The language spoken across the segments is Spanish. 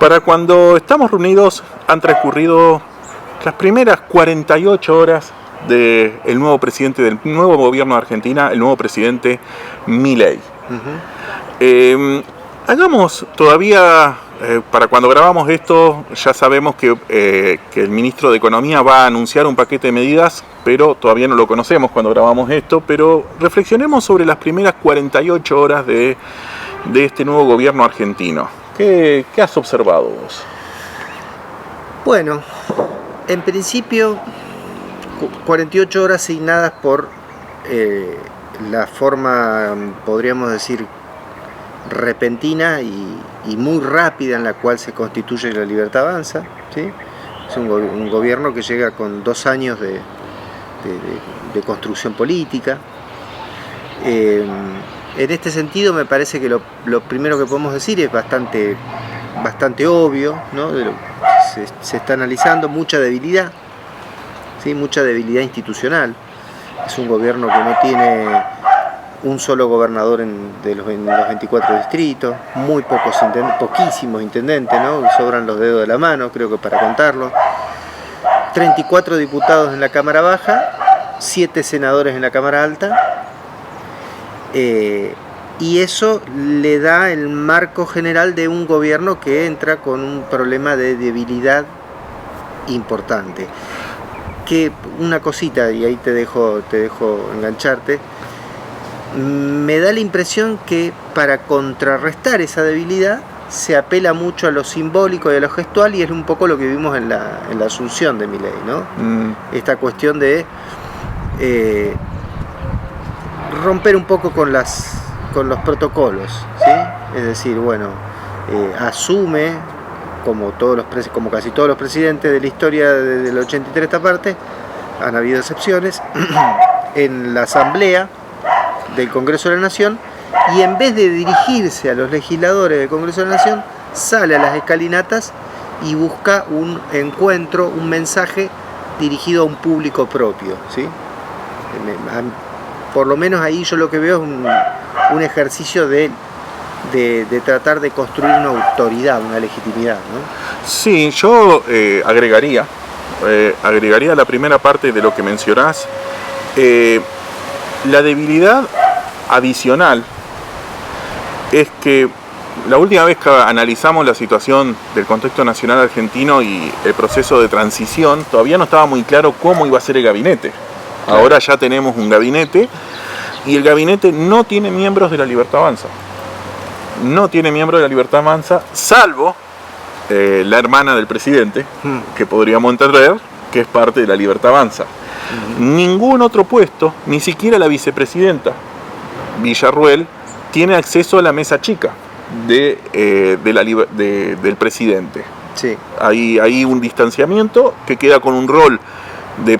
Para cuando estamos reunidos han transcurrido las primeras 48 horas del nuevo presidente del nuevo gobierno de Argentina, el nuevo presidente Milei. Hagamos todavía, para cuando grabamos esto, ya sabemos que el ministro de Economía va a anunciar un paquete de medidas, pero todavía no lo conocemos cuando grabamos esto, pero reflexionemos sobre las primeras 48 horas de este nuevo gobierno argentino. ¿Qué has observado vos? Bueno, en principio 48 horas asignadas por la forma, podríamos decir, repentina y muy rápida en la cual se constituye la Libertad Avanza, ¿sí? Es un gobierno que llega con 2 años de construcción política. En este sentido me parece que lo primero que podemos decir es bastante obvio, ¿no? Se está analizando mucha debilidad, ¿sí? Mucha debilidad institucional. Es un gobierno que no tiene un solo gobernador en los 24 distritos, poquísimos intendentes, ¿no? Sobran los dedos de la mano, creo que para contarlo. 34 diputados en la Cámara Baja, 7 senadores en la Cámara Alta. Y eso le da el marco general de un gobierno que entra con un problema de debilidad importante. Que una cosita, y ahí te dejo engancharte, me da la impresión que para contrarrestar esa debilidad se apela mucho a lo simbólico y a lo gestual, y es un poco lo que vimos en la asunción de Milei, ¿no? Esta cuestión de romper un poco con los protocolos, ¿sí? Es decir, bueno, asume, como casi todos los presidentes de la historia desde el 83 esta parte, han habido excepciones, en la Asamblea del Congreso de la Nación, y en vez de dirigirse a los legisladores del Congreso de la Nación, sale a las escalinatas y busca un encuentro, un mensaje dirigido a un público propio, ¿sí? Por lo menos ahí yo lo que veo es un ejercicio de tratar de construir una autoridad, una legitimidad, ¿no? Sí, yo agregaría la primera parte de lo que mencionás. La debilidad adicional es que la última vez que analizamos la situación del contexto nacional argentino y el proceso de transición, todavía no estaba muy claro cómo iba a ser el gabinete. Ahora ya tenemos un gabinete y el gabinete no tiene miembros de la Libertad Avanza. No tiene miembros de la Libertad Avanza, salvo la hermana del presidente, que podríamos entender que es parte de la Libertad Avanza. Ningún otro puesto, ni siquiera la vicepresidenta Villarruel, tiene acceso a la mesa chica del presidente. Sí. Hay un distanciamiento que queda con un rol de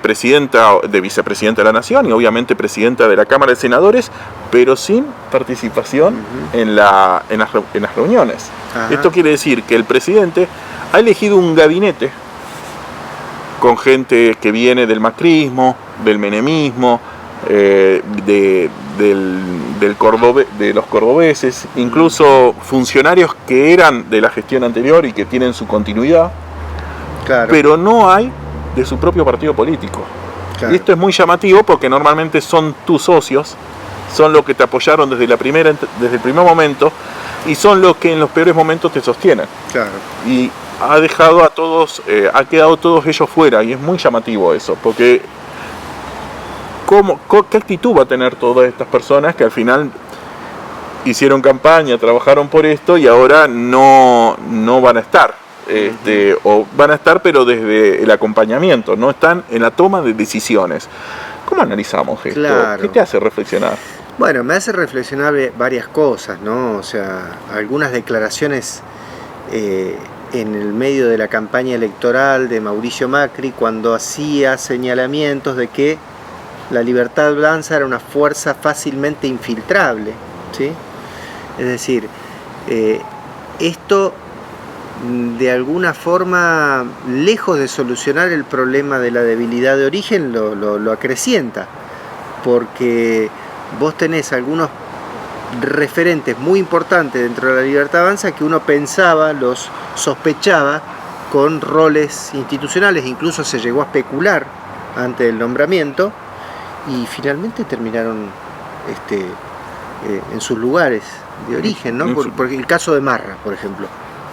vicepresidenta de la Nación y obviamente presidenta de la Cámara de Senadores, pero sin participación en las reuniones. Ajá. Esto quiere decir que el presidente ha elegido un gabinete con gente que viene del macrismo, del menemismo, de los cordobeses, incluso funcionarios que eran de la gestión anterior y que tienen su continuidad, claro. Pero no hay de su propio partido político. Claro. Y esto es muy llamativo porque normalmente son tus socios, son los que te apoyaron desde el primer momento y son los que en los peores momentos te sostienen. Claro. Y ha quedado todos ellos fuera, y es muy llamativo eso, porque ¿qué actitud va a tener todas estas personas que al final hicieron campaña, trabajaron por esto y ahora no van a estar? O van a estar pero desde el acompañamiento, no están en la toma de decisiones. ¿Cómo analizamos esto? Claro. ¿Qué te hace reflexionar? Bueno, me hace reflexionar varias cosas, ¿no? O sea, algunas declaraciones en el medio de la campaña electoral de Mauricio Macri, cuando hacía señalamientos de que la Libertad Avanza era una fuerza fácilmente infiltrable, ¿sí? Es decir, esto de alguna forma, lejos de solucionar el problema de la debilidad de origen, lo acrecienta, porque vos tenés algunos referentes muy importantes dentro de la Libertad Avanza que uno pensaba, los sospechaba con roles institucionales, incluso se llegó a especular antes del nombramiento y finalmente terminaron en sus lugares de origen, ¿no? Por el caso de Marra, por ejemplo.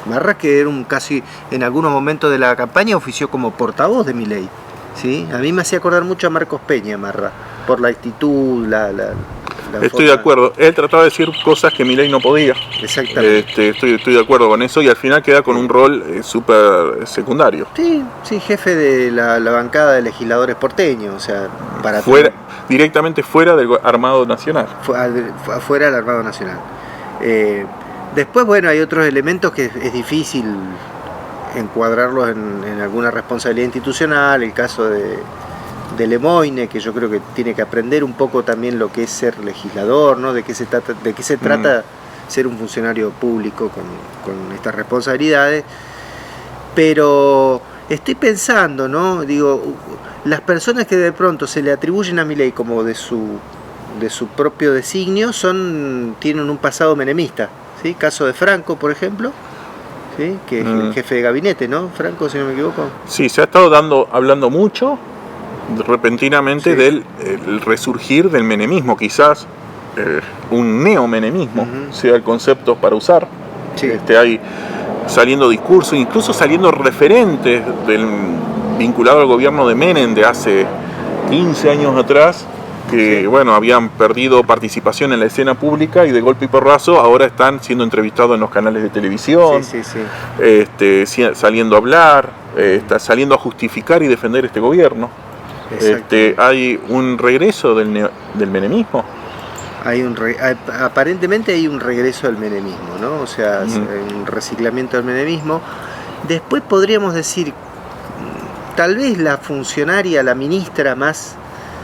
Marra, que era casi en algunos momentos de la campaña ofició como portavoz de Milei, ¿sí? A mí me hacía acordar mucho a Marcos Peña, Marra, por la actitud, la Estoy forma... de acuerdo. Él trataba de decir cosas que Milei no podía. Exactamente. Estoy de acuerdo con eso y al final queda con un rol súper secundario. Sí, jefe de la bancada de legisladores porteños, o sea, para directamente fuera del Armado Nacional. Fuera del Armado Nacional. Después, bueno, hay otros elementos que es difícil encuadrarlos en alguna responsabilidad institucional, el caso de Lemoyne, que yo creo que tiene que aprender un poco también lo que es ser legislador, ¿no? De qué se trata ser un funcionario público con estas responsabilidades. Pero estoy pensando, ¿no? Digo, las personas que de pronto se le atribuyen a Milei como de su propio designio tienen un pasado menemista, ¿sí? Caso de Franco, por ejemplo, ¿sí? Que es el jefe de gabinete, ¿no? Franco, si no me equivoco. Sí, se ha estado hablando mucho repentinamente del el resurgir del menemismo, quizás un neomenemismo sea el concepto para usar. Sí. Hay saliendo discursos, incluso saliendo referentes vinculados al gobierno de Menem de hace 15 años atrás, que bueno, habían perdido participación en la escena pública y de golpe y porrazo ahora están siendo entrevistados en los canales de televisión, saliendo a hablar, saliendo a justificar y defender este gobierno. Hay un regreso del menemismo. Aparentemente hay un regreso del menemismo, ¿no? O sea, un reciclamiento del menemismo. Después podríamos decir, tal vez la funcionaria, la ministra más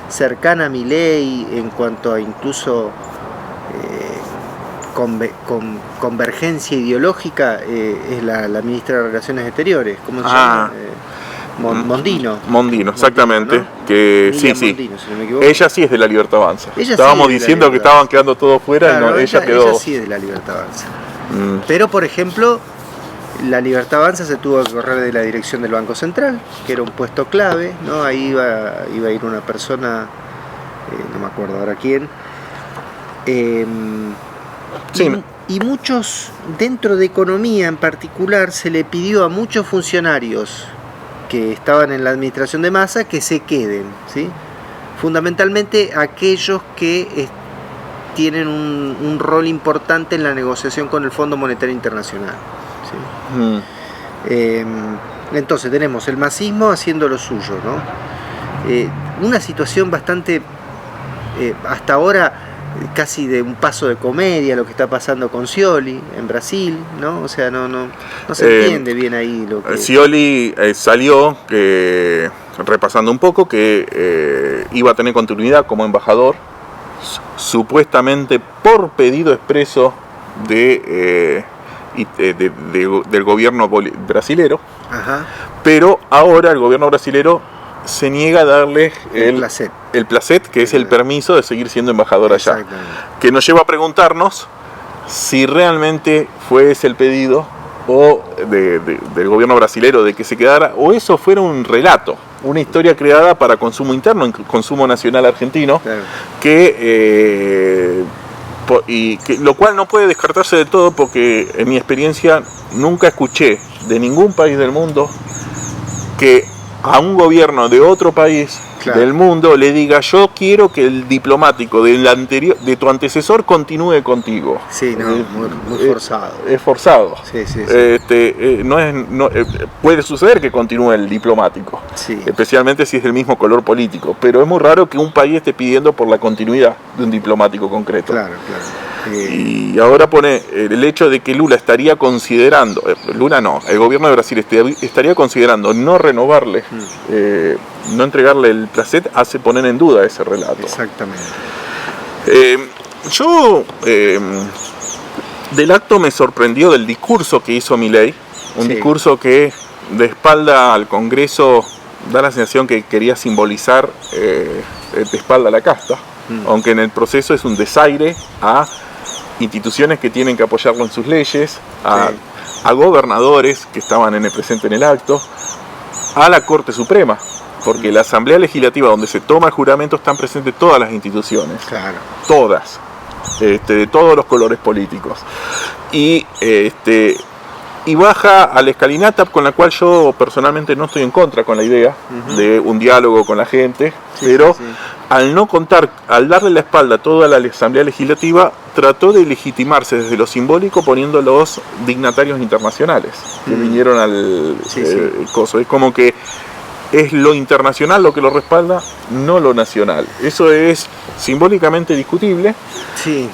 cercana a Milei en cuanto a incluso convergencia ideológica es la ministra de Relaciones Exteriores. ¿Cómo se llama? Mondino, exactamente, ¿no? Que Miriam sí. Mondino, si no me equivoco. Ella sí es de la Libertad Avanza. Estábamos diciendo que estaban quedando todos fuera, claro, y no, ella quedó. Ella sí es de la Libertad Avanza. Pero, por ejemplo, la Libertad Avanza se tuvo que correr de la dirección del Banco Central, que era un puesto clave, ¿no? Ahí iba a ir una persona, no me acuerdo ahora quién. Y muchos, dentro de economía en particular, se le pidió a muchos funcionarios que estaban en la administración de Massa que se queden, ¿sí? Fundamentalmente aquellos que tienen un rol importante en la negociación con el Fondo Monetario Internacional, ¿sí? Entonces tenemos el masismo haciendo lo suyo, ¿no? Una situación bastante hasta ahora casi de un paso de comedia lo que está pasando con Scioli en Brasil, ¿no? O sea, no se entiende bien ahí lo que... Scioli salió, repasando un poco, que iba a tener continuidad como embajador, supuestamente por pedido expreso del gobierno brasilero. Ajá. Pero ahora el gobierno brasilero se niega a darle el placet, que es el permiso de seguir siendo embajador allá. Que nos lleva a preguntarnos si realmente fue ese el pedido del gobierno brasilero de que se quedara, o eso fuera un relato, una historia creada para consumo interno, consumo nacional argentino, lo cual no puede descartarse de todo, porque en mi experiencia nunca escuché de ningún país del mundo que a un gobierno de otro país del mundo le diga: yo quiero que el diplomático de tu antecesor continúe contigo. Sí, no, muy forzado. Es forzado. Sí. Puede suceder que continúe el diplomático, especialmente si es del mismo color político, pero es muy raro que un país esté pidiendo por la continuidad de un diplomático concreto. Claro. Y ahora pone el hecho de que Lula estaría considerando, el gobierno de Brasil estaría considerando no renovarle, no entregarle el placet, hace poner en duda ese relato. Exactamente. Del acto me sorprendió del discurso que hizo Milei, un discurso que de espalda al Congreso da la sensación que quería simbolizar de espalda a la casta, aunque en el proceso es un desaire a instituciones que tienen que apoyarlo en sus leyes, a, Sí. a gobernadores que estaban presentes en el acto, a la Corte Suprema, porque la Asamblea Legislativa, donde se toma el juramento, están presentes todas las instituciones, Claro. todas, de todos los colores políticos. Y baja a la escalinata, con la cual yo personalmente no estoy en contra con la idea de un diálogo con la gente, Sí, pero sí, sí. al no contar, al darle la espalda a toda la Asamblea Legislativa, trató de legitimarse desde lo simbólico poniendo los dignatarios internacionales que vinieron al Sí, sí. coso. Es como que es lo internacional lo que lo respalda, no lo nacional. Eso es simbólicamente discutible. Sí.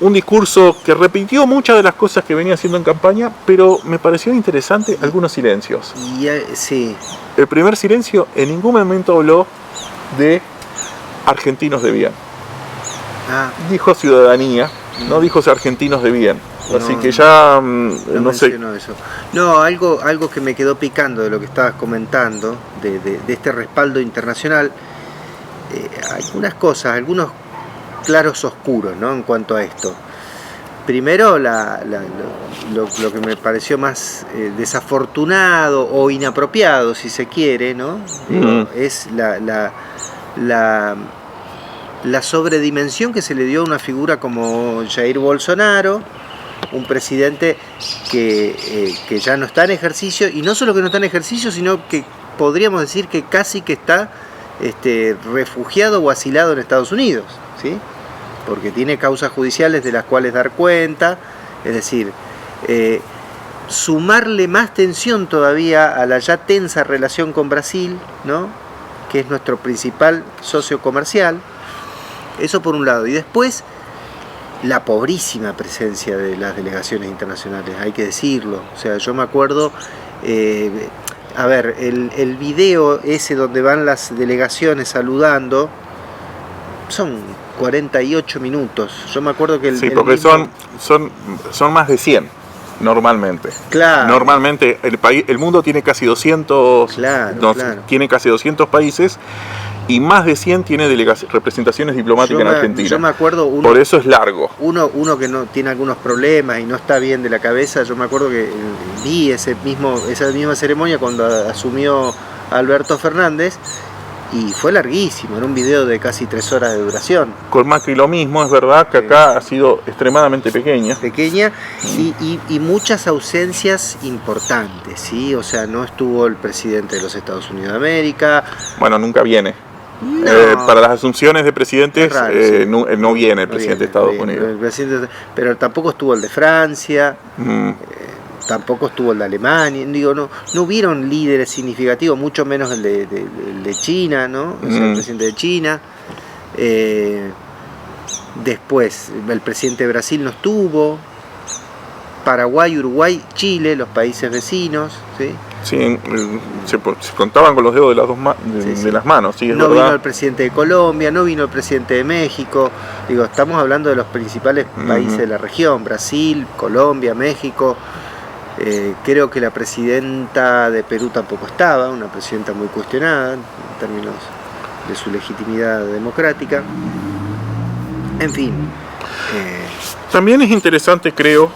Un discurso que repitió muchas de las cosas que venía haciendo en campaña, pero me pareció interesante algunos silencios. Y, sí. El primer silencio, en ningún momento habló de argentinos de bien. Ah, Dijo ciudadanía, no dijo argentinos de bien. Así No, que ya no sé. mencionó eso. No, algo que me quedó picando de lo que estabas comentando, de este respaldo internacional, algunas cosas, algunos claros oscuros, ¿no? En cuanto a esto. Primero, lo que me pareció más desafortunado o inapropiado, si se quiere, ¿no? Es la sobredimensión que se le dio a una figura como Jair Bolsonaro, un presidente que ya no está en ejercicio, y no solo que no está en ejercicio, sino que podríamos decir que casi que está refugiado o asilado en Estados Unidos, ¿sí? Porque tiene causas judiciales de las cuales dar cuenta, es decir, sumarle más tensión todavía a la ya tensa relación con Brasil, ¿no? Que es nuestro principal socio comercial, eso por un lado, y después la pobrísima presencia de las delegaciones internacionales, hay que decirlo. O sea, yo me acuerdo, a ver, el video ese donde van las delegaciones saludando, son 48 minutos. Yo me acuerdo que Sí, porque son más de 100 normalmente. Claro. Normalmente el mundo tiene casi 200, Claro. tiene casi 200 países, y más de 100 tiene representaciones diplomáticas en Argentina. Yo me acuerdo por eso es largo. Uno que no tiene algunos problemas y no está bien de la cabeza. Yo me acuerdo que vi esa misma ceremonia cuando asumió Alberto Fernández, y fue larguísimo, era un video de casi 3 horas de duración. Con Macri lo mismo, es verdad que acá ha sido extremadamente pequeña. Y muchas ausencias importantes, ¿sí? O sea, no estuvo el presidente de los Estados Unidos de América. Bueno, nunca viene. No. Para las asunciones de presidentes, Es raro, sí. no viene el presidente de Estados Unidos. Pero tampoco estuvo el de Francia. Tampoco estuvo el de Alemania. Digo, no hubieron líderes significativos, mucho menos el de China, ¿no? O sea, el presidente de China. Después, el presidente de Brasil no estuvo. Paraguay, Uruguay, Chile, los países vecinos, ¿sí? Sí, se contaban con los dedos de las de las manos, sí, es no verdad. vino el presidente de Colombia, no vino el presidente de México. Digo, estamos hablando de los principales países de la región: Brasil, Colombia, México. Creo que la presidenta de Perú tampoco estaba, una presidenta muy cuestionada en términos de su legitimidad democrática. En fin. También es interesante, creo,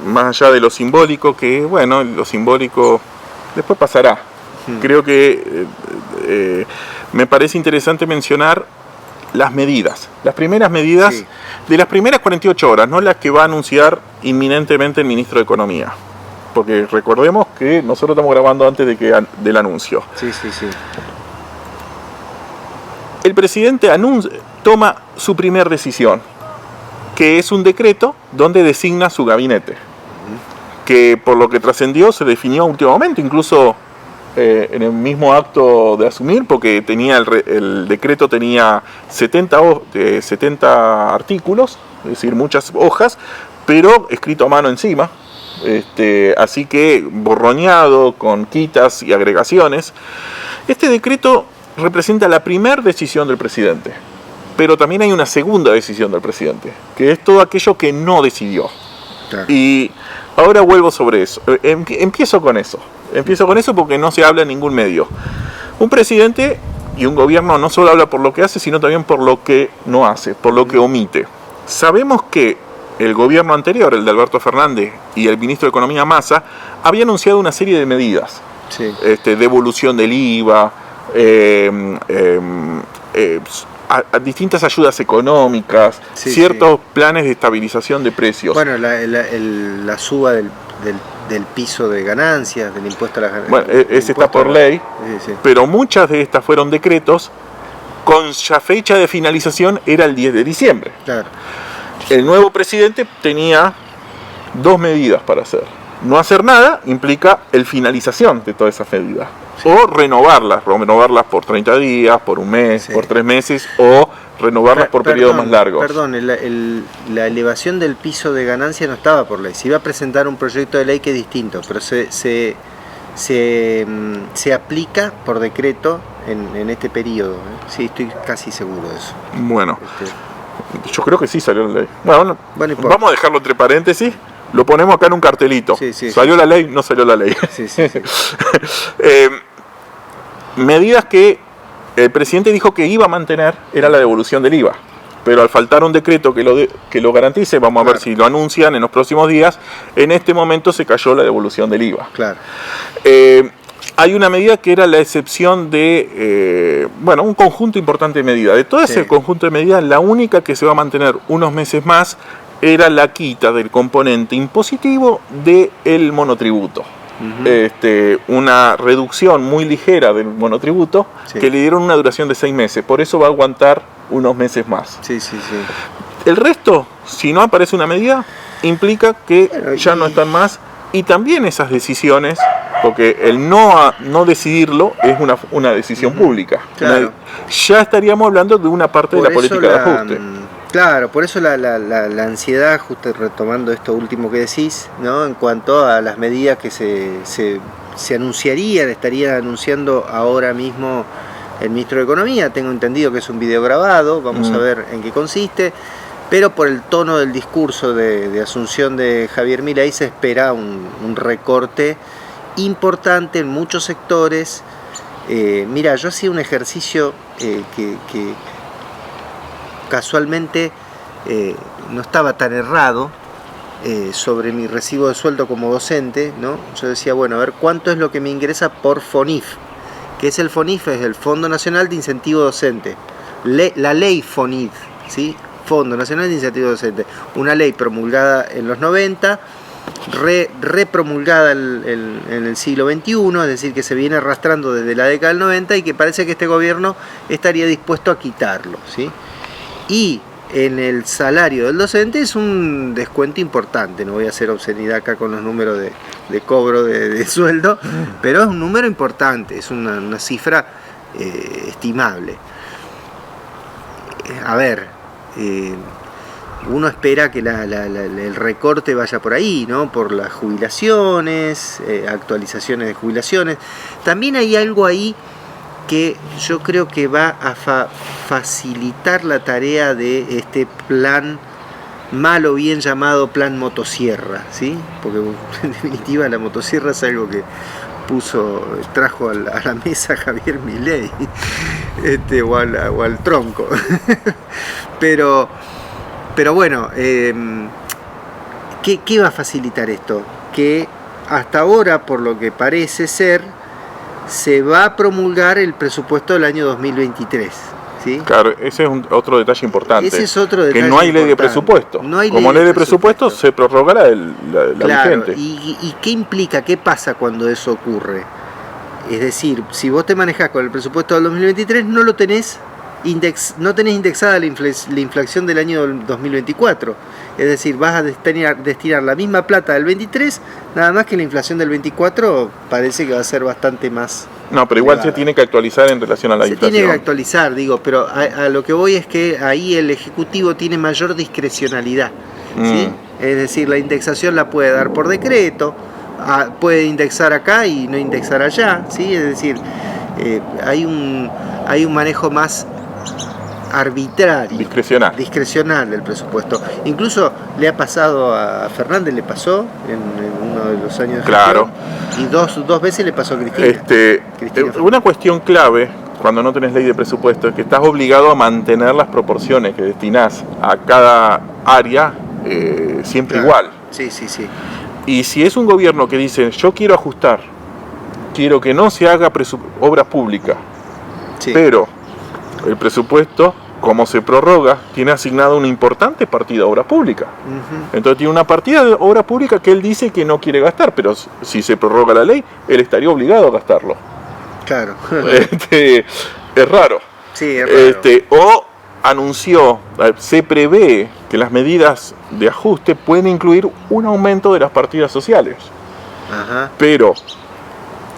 más allá de lo simbólico, que bueno, lo simbólico después pasará. Creo que me parece interesante mencionar las medidas. Las primeras medidas, Sí. de las primeras 48 horas, no las que va a anunciar inminentemente el ministro de Economía. Porque recordemos que nosotros estamos grabando antes del anuncio. Sí. El presidente toma su primer decisión, que es un decreto donde designa su gabinete, que por lo que trascendió se definió a último momento, incluso en el mismo acto de asumir, porque tenía el decreto tenía 70 artículos, es decir, muchas hojas, pero escrito a mano encima, así que borroneado con quitas y agregaciones. Este decreto representa la primera decisión del presidente, pero también hay una segunda decisión del presidente, que es todo aquello que no decidió. Claro. Y ahora vuelvo sobre eso. Empiezo con eso porque no se habla en ningún medio. Un presidente y un gobierno no solo habla por lo que hace, sino también por lo que no hace, por lo que omite. Sabemos que el gobierno anterior, el de Alberto Fernández, y el ministro de Economía Massa, había anunciado una serie de medidas. Sí. Devolución del IVA, a distintas ayudas económicas, Sí, ciertos planes de estabilización de precios. Bueno, la suba del piso de ganancias, del impuesto a las ganancias. Bueno, ese está por ley, Sí. pero muchas de estas fueron decretos con ya fecha de finalización era el 10 de diciembre. Claro. El nuevo presidente tenía 2 medidas para hacer. No hacer nada implica el finalización de todas esas medidas. Sí. O renovarlas por 30 días, por un mes, Sí. por 3 meses, o renovarlas por periodos más largos. Perdón, la elevación del piso de ganancia no estaba por ley. Se iba a presentar un proyecto de ley que es distinto, pero se aplica por decreto en este periodo. Sí, estoy casi seguro de eso. Bueno, yo creo que sí salió la ley. Bueno, Bueno, vamos a dejarlo entre paréntesis. Lo ponemos acá en un cartelito. Sí, sí, ¿Salió la ley? No salió la ley. Sí, sí, sí. Medidas que el presidente dijo que iba a mantener era la devolución del IVA. Pero al faltar un decreto que lo garantice, vamos a ver Claro. si lo anuncian en los próximos días, en este momento se cayó la devolución del IVA. Claro. Hay una medida que era la excepción de, un conjunto importante de medidas. De todo Sí. ese conjunto de medidas, la única que se va a mantener unos meses más era la quita del componente impositivo del monotributo. Una reducción muy ligera del monotributo, Sí. que le dieron una duración de 6 meses. Por eso va a aguantar unos meses más. Sí, sí, sí. El resto, si no aparece una medida, implica que Bueno, ya no están más. Y también esas decisiones, porque el no decidirlo es una decisión pública. Claro. Ya estaríamos hablando de una parte de la Por eso política de ajuste. Claro, por eso la ansiedad, justo retomando esto último que decís, ¿no? En cuanto a las medidas que se anunciarían, estaría anunciando ahora mismo el ministro de Economía. Tengo entendido que es un video grabado, vamos a ver en qué consiste, pero por el tono del discurso de asunción de Javier Milei se espera un recorte importante en muchos sectores. Mira, yo hacía un ejercicio que casualmente no estaba tan errado sobre mi recibo de sueldo como docente, ¿no? Yo decía, bueno, a ver cuánto es lo que me ingresa por FONIF. ¿Qué es el FONIF? Es el Fondo Nacional de Incentivo Docente. La ley FONIF, ¿sí? Fondo Nacional de Incentivo Docente. Una ley promulgada en los 90, repromulgada en el siglo XXI, es decir, que se viene arrastrando desde la década del 90 y que parece que este gobierno estaría dispuesto a quitarlo, ¿sí? Y en el salario del docente es un descuento importante. No voy a hacer obscenidad acá con los números de cobro de sueldo, pero es un número importante, es una cifra estimable. A ver, uno espera que el recorte vaya por ahí, ¿no? Por las jubilaciones, actualizaciones de jubilaciones. También hay algo ahí que yo creo que va a facilitar la tarea de este plan mal o bien llamado plan motosierra, ¿sí? Porque en definitiva la motosierra es algo que trajo a la mesa Javier Milei, o al tronco. pero bueno, ¿qué va a facilitar esto? Que hasta ahora, por lo que parece ser, se va a promulgar el presupuesto del año 2023, ¿sí? Claro, ese es otro detalle importante. Ese es otro detalle que no hay ley de importante. presupuesto. No hay Como ley de presupuesto presupuesto. se prorrogará la Claro, vigente. ¿y qué implica? ¿Qué pasa cuando eso ocurre? Es decir, si vos te manejás con el presupuesto del 2023, no lo tenés indexada la inflación del año 2024. Es decir, vas a destinar la misma plata del 23, nada más que la inflación del 24 parece que va a ser bastante más. No, pero igual elevada. se tiene que actualizar en relación a la Se inflación. tiene que actualizar, digo, pero a lo que voy es que ahí el Ejecutivo tiene mayor discrecionalidad, ¿sí? Es decir, la indexación la puede dar por decreto, puede indexar acá y no indexar allá, ¿sí? Es decir, hay un manejo más arbitrario, discrecional del presupuesto. Incluso le ha pasado a Fernández, le pasó en uno de los años de Claro. gestión, y dos veces le pasó a Cristina. Cristina Una cuestión clave cuando no tenés ley de presupuesto es que estás obligado a mantener las proporciones que destinás a cada área siempre igual. Sí, sí, sí. Y si es un gobierno que dice, yo quiero ajustar, quiero que no se haga obras públicas, Sí. pero el presupuesto, como se prorroga, tiene asignado una importante partida a obras públicas. Ujú. Entonces tiene una partida de obras públicas que él dice que no quiere gastar, pero si se prorroga la ley, él estaría obligado a gastarlo. Claro. Es raro. Sí, es raro. O anunció, se prevé que las medidas de ajuste pueden incluir un aumento de las partidas sociales, Ajá. pero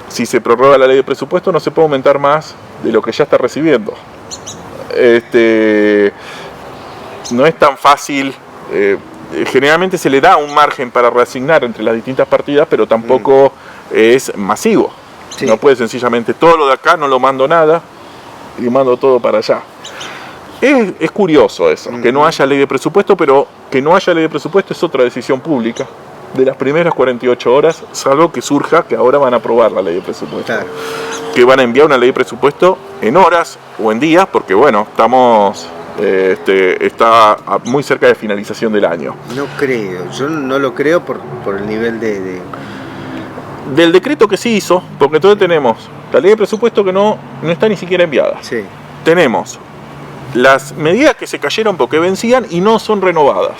si se prorroga la ley de presupuesto no se puede aumentar más de lo que ya está recibiendo. No es tan fácil. Generalmente se le da un margen para reasignar entre las distintas partidas, pero tampoco es masivo. Sí. No puede sencillamente todo lo de acá, no lo mando nada y mando todo para allá. Es curioso eso, que no haya ley de presupuesto, pero que no haya ley de presupuesto es otra decisión pública de las primeras 48 horas, salvo que surja que ahora van a aprobar la ley de presupuesto. Claro. Que van a enviar una ley de presupuesto en horas o en días, porque bueno, estamos está muy cerca de finalización del año. No creo, yo no lo creo por el nivel de... Del decreto que se hizo, porque entonces tenemos la ley de presupuesto que no está ni siquiera enviada. Sí, Tenemos las medidas que se cayeron porque vencían y no son renovadas.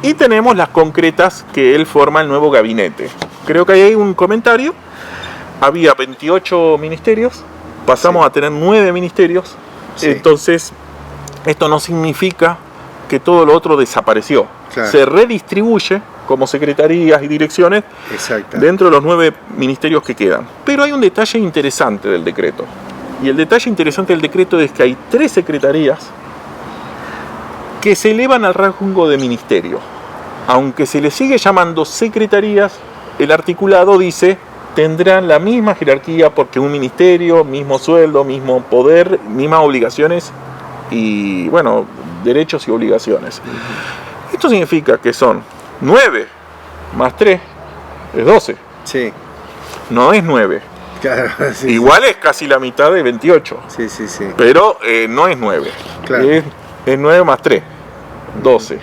Y tenemos las concretas que él forma el nuevo gabinete. Creo que ahí hay un comentario. Había 28 ministerios, pasamos a tener 9 ministerios. Sí. Entonces, esto no significa que todo lo otro desapareció. Claro. Se redistribuye como secretarías y direcciones exacto. dentro de los 9 ministerios que quedan. Pero hay un detalle interesante del decreto. Y el detalle interesante del decreto es que hay 3 secretarías que se elevan al rango de ministerio. Aunque se les sigue llamando secretarías, el articulado dice tendrán la misma jerarquía porque un ministerio, mismo sueldo, mismo poder, mismas obligaciones y, bueno, derechos y obligaciones. Esto significa que son 9 más 3 es 12. Sí, No es 9. claro. Sí, Igual es casi la mitad de 28. sí, sí, sí. Pero no es 9. Claro. Es 9 más 3. 12.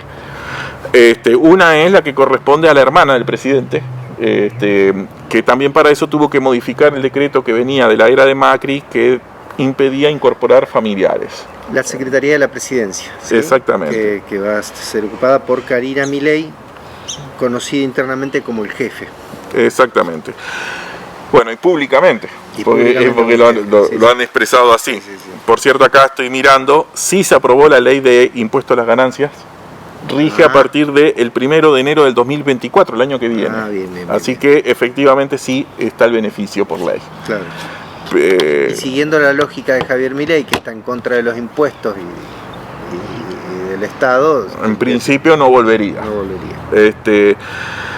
Una es la que corresponde a la hermana del presidente. Que también para eso tuvo que modificar el decreto que venía de la era de Macri que impedía incorporar familiares. La Secretaría de la Presidencia. ¿sí? Exactamente. Que va a ser ocupada por Karina Milei, conocida internamente como el jefe. Exactamente. Bueno, y públicamente. Y Porque públicamente lo han expresado así. Sí, sí, sí. Por cierto, acá estoy mirando, sí se aprobó la ley de impuesto a las ganancias. Rige a partir del 1 de enero del 2024, el año que viene. Bien, Así que efectivamente sí está el beneficio por ley. Claro. Y siguiendo la lógica de Javier Milei, que está en contra de los impuestos y del Estado, En principio no volvería. no volvería.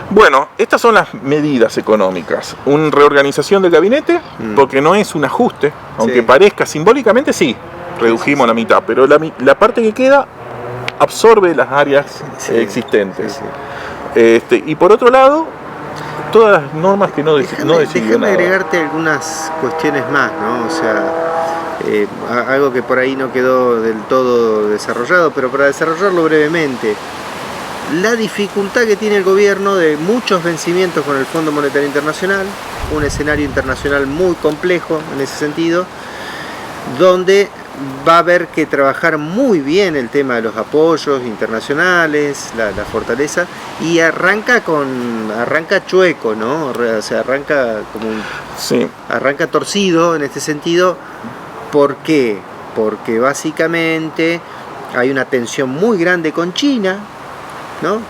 Bueno, estas son las medidas económicas. Una reorganización del gabinete, porque no es un ajuste, aunque Sí. parezca simbólicamente sí, redujimos la mitad, pero la parte que queda absorbe las áreas Sí, existentes. sí, sí. Y por otro lado, todas las normas que no decidió Déjame nada. agregarte algunas cuestiones más, ¿no? O sea, algo que por ahí no quedó del todo desarrollado, pero para desarrollarlo brevemente, la dificultad que tiene el gobierno de muchos vencimientos con el Fondo Monetario Internacional, un escenario internacional muy complejo en ese sentido, donde va a haber que trabajar muy bien el tema de los apoyos internacionales, la fortaleza, y arranca chueco, ¿no? O sea, arranca como Sí. arranca torcido en este sentido. ¿Por qué? Porque básicamente hay una tensión muy grande con China, ¿no?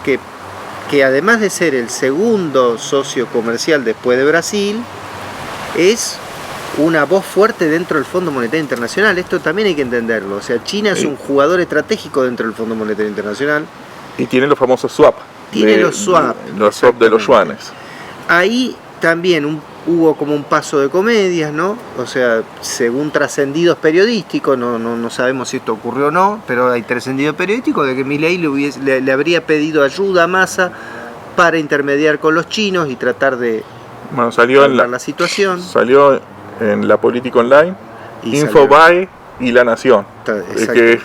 Que además de ser el segundo socio comercial después de Brasil, es una voz fuerte dentro del Fondo Monetario Internacional. Esto también hay que entenderlo. O sea, China es un jugador estratégico dentro del Fondo Monetario Internacional. Y tiene los famosos swap. Tiene los swap. Los swap de los yuanes. Ahí también hubo como un paso de comedias, ¿no? O sea, según trascendidos periodísticos, no sabemos si esto ocurrió o no, pero hay trascendido periodístico de que Milei le habría pedido ayuda a Massa para intermediar con los chinos y tratar de Bueno, salió en la situación. Salió en la Política Online, Y Infobae y La Nación. Exacto. Que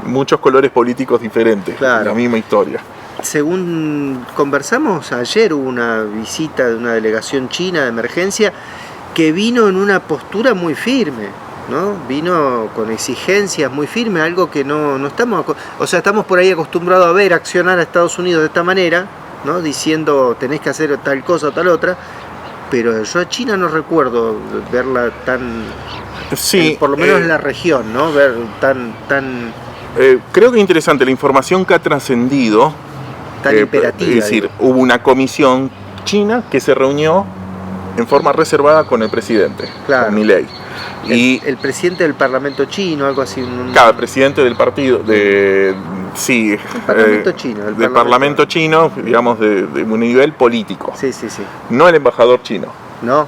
muchos colores políticos diferentes, Claro. la misma historia. Según conversamos ayer, hubo una visita de una delegación china de emergencia que vino en una postura muy firme, ¿no? Vino con exigencias muy firmes, algo que no estamos... O sea, estamos por ahí acostumbrados a ver accionar a Estados Unidos de esta manera, ¿no? Diciendo tenés que hacer tal cosa o tal otra, pero yo a China no recuerdo verla tan... Sí, por lo menos en la región, ¿no? Ver tan creo que es interesante la información que ha trascendido. imperativa. Es decir, digo. hubo una comisión china que se reunió en forma reservada con el presidente, Claro. con Milei. Y El presidente del Parlamento chino, algo así. cada presidente del partido, del Parlamento chino. del Parlamento chino, digamos, de un nivel político, Sí. no el embajador chino. No.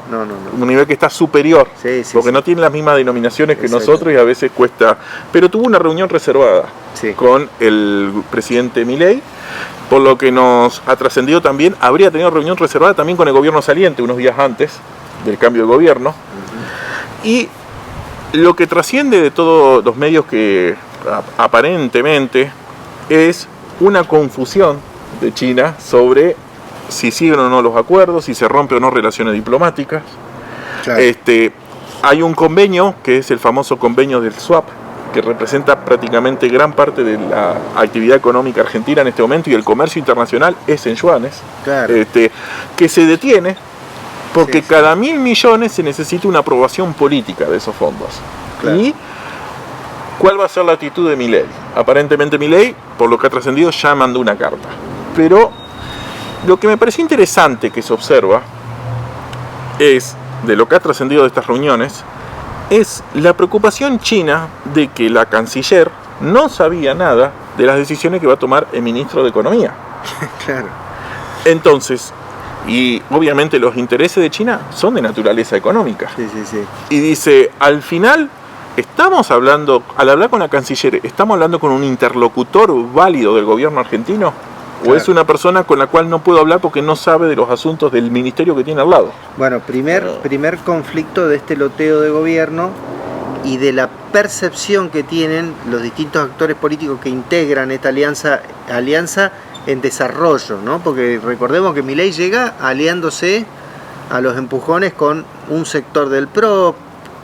Un nivel que está superior, Sí, porque sí. no tiene las mismas denominaciones que Exacto. nosotros y a veces cuesta. Pero tuvo una reunión reservada Sí. con el presidente Milei, por lo que nos ha trascendido también. Habría tenido reunión reservada también con el gobierno saliente unos días antes del cambio de gobierno. Y lo que trasciende de todos los medios que aparentemente es una confusión de China sobre si siguen o no los acuerdos, si se rompen o no relaciones diplomáticas. Claro. Hay un convenio que es el famoso convenio del swap, que representa prácticamente gran parte de la actividad económica argentina en este momento, y el comercio internacional es en yuanes, Claro. que se detiene porque Sí. cada 1.000 millones se necesita una aprobación política de esos fondos. Claro. ¿Y cuál va a ser la actitud de Milei? Aparentemente Milei, por lo que ha trascendido, ya mandó una carta. Pero lo que me pareció interesante que se observa es, de lo que ha trascendido de estas reuniones, es la preocupación china de que la canciller no sabía nada de las decisiones que va a tomar el ministro de Economía. Claro. Entonces, y obviamente los intereses de China son de naturaleza económica. Sí. Y dice, al final, estamos hablando, al hablar con la canciller, ¿estamos hablando con un interlocutor válido del gobierno argentino? ¿O Claro. es una persona con la cual no puedo hablar porque no sabe de los asuntos del ministerio que tiene al lado? Bueno, primer conflicto de este loteo de gobierno y de la percepción que tienen los distintos actores políticos que integran esta alianza en desarrollo, ¿no? Porque recordemos que Milei llega aliándose a los empujones con un sector del PRO,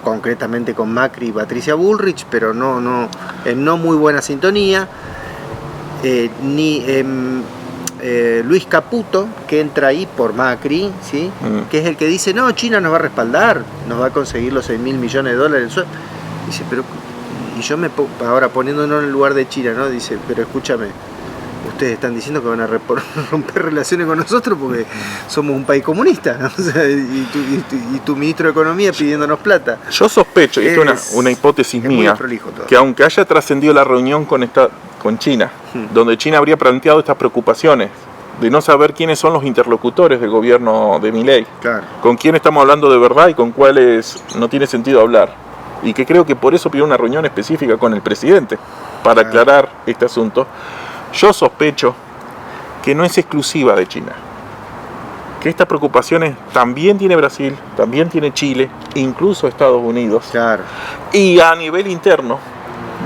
concretamente con Macri y Patricia Bullrich, pero no en no muy buena sintonía. Luis Caputo, que entra ahí por Macri, ¿sí? Que es el que dice, no, China nos va a respaldar, nos va a conseguir los 6.000 millones de dólares. Dice, pero, y yo me pongo, ahora poniéndonos en el lugar de China, ¿no? Dice, pero escúchame, ustedes están diciendo que van a romper relaciones con nosotros porque somos un país comunista, ¿no? O sea, y tu ministro de Economía pidiéndonos plata. Yo sospecho, y esto es una hipótesis es muy mía, prolijo todo. que aunque haya trascendido la reunión con China, donde China habría planteado estas preocupaciones de no saber quiénes son los interlocutores del gobierno de Milei, Claro. con quién estamos hablando de verdad y con cuáles no tiene sentido hablar. Y que creo que por eso pidió una reunión específica con el presidente, para Claro. aclarar este asunto. Yo sospecho que no es exclusiva de China, que estas preocupaciones también tiene Brasil, también tiene Chile, incluso Estados Unidos. Claro. Y a nivel interno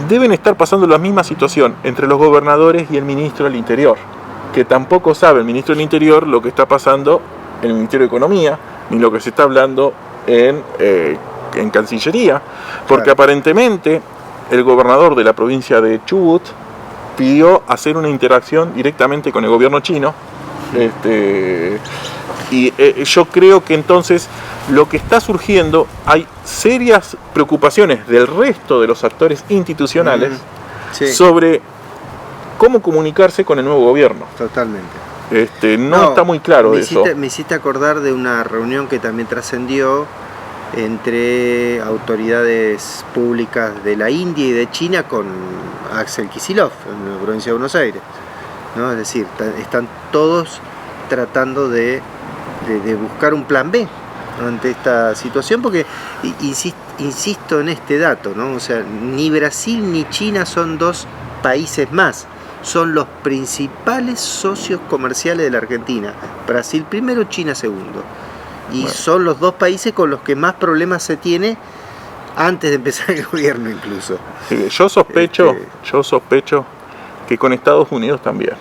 deben estar pasando la misma situación entre los gobernadores y el ministro del Interior, que tampoco sabe el ministro del Interior lo que está pasando en el Ministerio de Economía, ni lo que se está hablando en Cancillería, porque Claro. aparentemente el gobernador de la provincia de Chubut pidió hacer una interacción directamente con el gobierno chino. Yo creo que entonces lo que está surgiendo, hay serias preocupaciones del resto de los actores institucionales Sí, sobre cómo comunicarse con el nuevo gobierno. totalmente. No está muy claro eso. Me hiciste acordar de una reunión que también trascendió entre autoridades públicas de la India y de China con Axel Kicillof en la provincia de Buenos Aires, ¿no? Es decir, están todos tratando de buscar un plan B ante esta situación, porque insisto en este dato, ¿no? O sea, ni Brasil ni China son dos países más, son los principales socios comerciales de la Argentina. Brasil primero, China segundo. Y Bueno. son los dos países con los que más problemas se tiene Antes de empezar el gobierno incluso. Yo sospecho que con Estados Unidos también.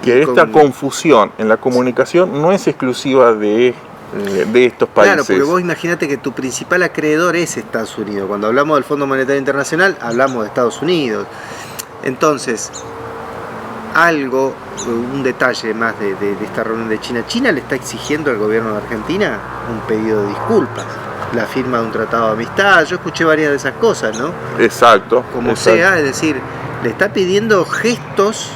Que esta confusión en la comunicación no es exclusiva de estos países. Claro, porque vos imaginate que tu principal acreedor es Estados Unidos. Cuando hablamos del Fondo Monetario Internacional, hablamos de Estados Unidos. Entonces, un detalle más de esta reunión de China. China le está exigiendo al gobierno de Argentina un pedido de disculpas, la firma de un tratado de amistad. Yo escuché varias de esas cosas, ¿no? Exacto. Sea, es decir, le está pidiendo gestos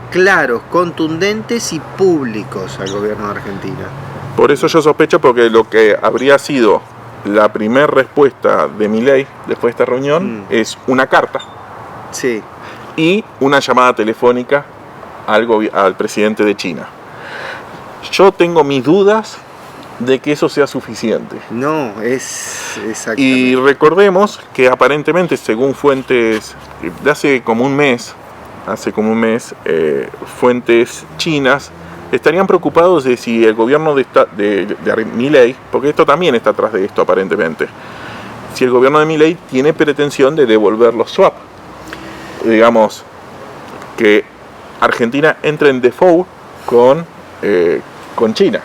claros, contundentes y públicos al gobierno de Argentina. Por eso yo sospecho, porque lo que habría sido la primera respuesta de Milei después de esta reunión es una carta. Sí. Y una llamada telefónica al presidente de China. Yo tengo mis dudas de que eso sea suficiente. No, es exactamente. Y recordemos que aparentemente, según fuentes de hace como un mes, fuentes chinas estarían preocupados de si el gobierno de Milei, porque esto también está atrás de esto aparentemente, si el gobierno de Milei tiene pretensión de devolver los swap. Digamos, que Argentina entre en default con China.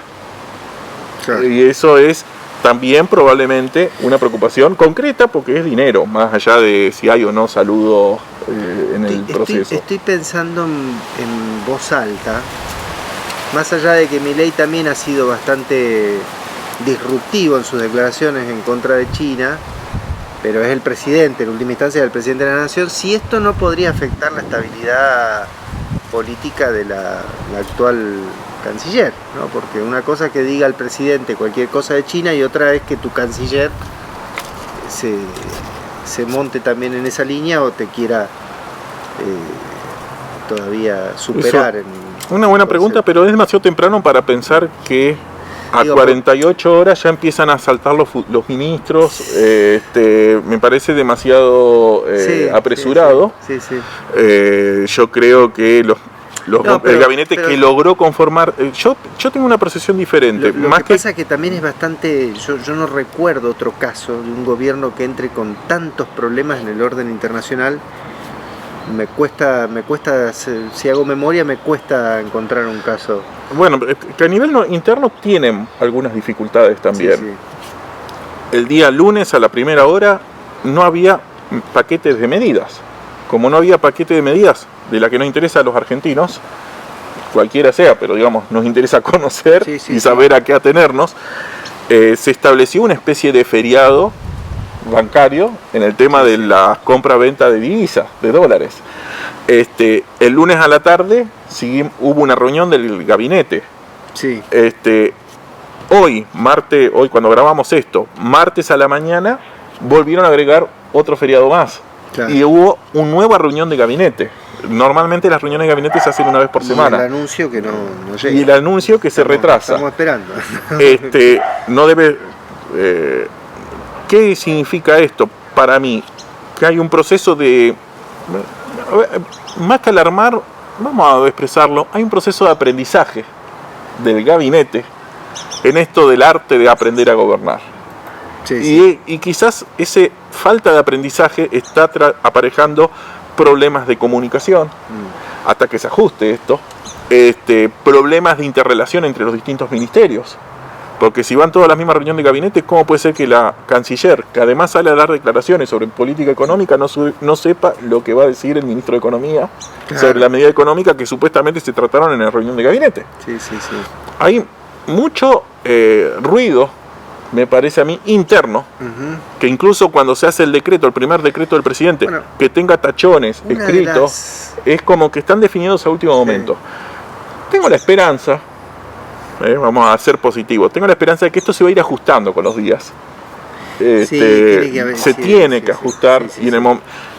Claro. Y eso es también probablemente una preocupación concreta, porque es dinero, más allá de si hay o no saludo en el proceso. Estoy pensando en voz alta, más allá de que Milei también ha sido bastante disruptivo en sus declaraciones en contra de China, pero es el presidente, en última instancia el presidente de la nación, si esto no podría afectar la estabilidad política de la actual canciller, ¿no? Porque una cosa es que diga el presidente cualquier cosa de China y otra es que tu canciller se monte también en esa línea o te quiera todavía superar. Una buena pregunta, pero es demasiado temprano para pensar que a 48 horas ya empiezan a saltar los ministros. Me parece demasiado apresurado. Sí. Yo creo que el gabinete que logró conformar... Yo tengo una percepción diferente. Lo que pasa es que también es bastante... Yo no recuerdo otro caso de un gobierno que entre con tantos problemas en el orden internacional. Me cuesta, si hago memoria, me cuesta encontrar un caso. Bueno, que a nivel interno tienen algunas dificultades también. Sí. El día lunes a la primera hora no había paquetes de medidas. Como no había paquete de medidas de la que nos interesa a los argentinos, cualquiera sea, pero digamos, nos interesa conocer y saber a qué atenernos, se estableció una especie de feriado bancario en el tema de la compra-venta de divisas, de dólares. El lunes a la tarde hubo una reunión del gabinete. Sí. Hoy cuando grabamos esto, martes a la mañana, volvieron a agregar otro feriado más. Claro. Y hubo una nueva reunión de gabinete. Normalmente las reuniones de gabinete se hacen una vez por semana. Y el anuncio que no llega. Y el anuncio que se retrasa. Estamos esperando. No debe... ¿Qué significa esto? Para mí, que hay un proceso de... Más que alarmar, vamos a expresarlo, hay un proceso de aprendizaje del gabinete en esto del arte de aprender a gobernar. Sí. Y quizás esa falta de aprendizaje está aparejando problemas de comunicación, hasta que se ajuste esto, problemas de interrelación entre los distintos ministerios. Porque si van todas a la misma reunión de gabinete, ¿cómo puede ser que la canciller, que además sale a dar declaraciones sobre política económica, no sepa lo que va a decir el ministro de Economía sobre la medida económica que supuestamente se trataron en la reunión de gabinete? Sí. Hay mucho ruido, me parece a mí, interno, que incluso cuando se hace el primer decreto del presidente, que tenga tachones escritos, es como que están definidos a último momento. Tengo la esperanza... vamos a ser positivos. Tengo la esperanza de que esto se va a ir ajustando con los días. Tiene que ajustar.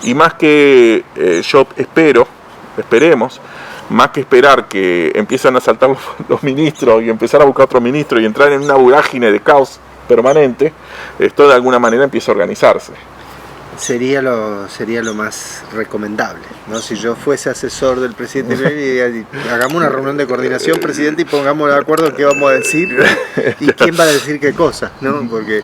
Y más que yo esperemos, más que esperar que empiezan a saltar los ministros y empezar a buscar otro ministro y entrar en una vorágine de caos permanente, esto de alguna manera empieza a organizarse. Sería lo más recomendable, ¿no? Si yo fuese asesor del presidente, hagamos una reunión de coordinación, presidente, y pongamos de acuerdo qué vamos a decir y quién va a decir qué cosa, ¿no? Porque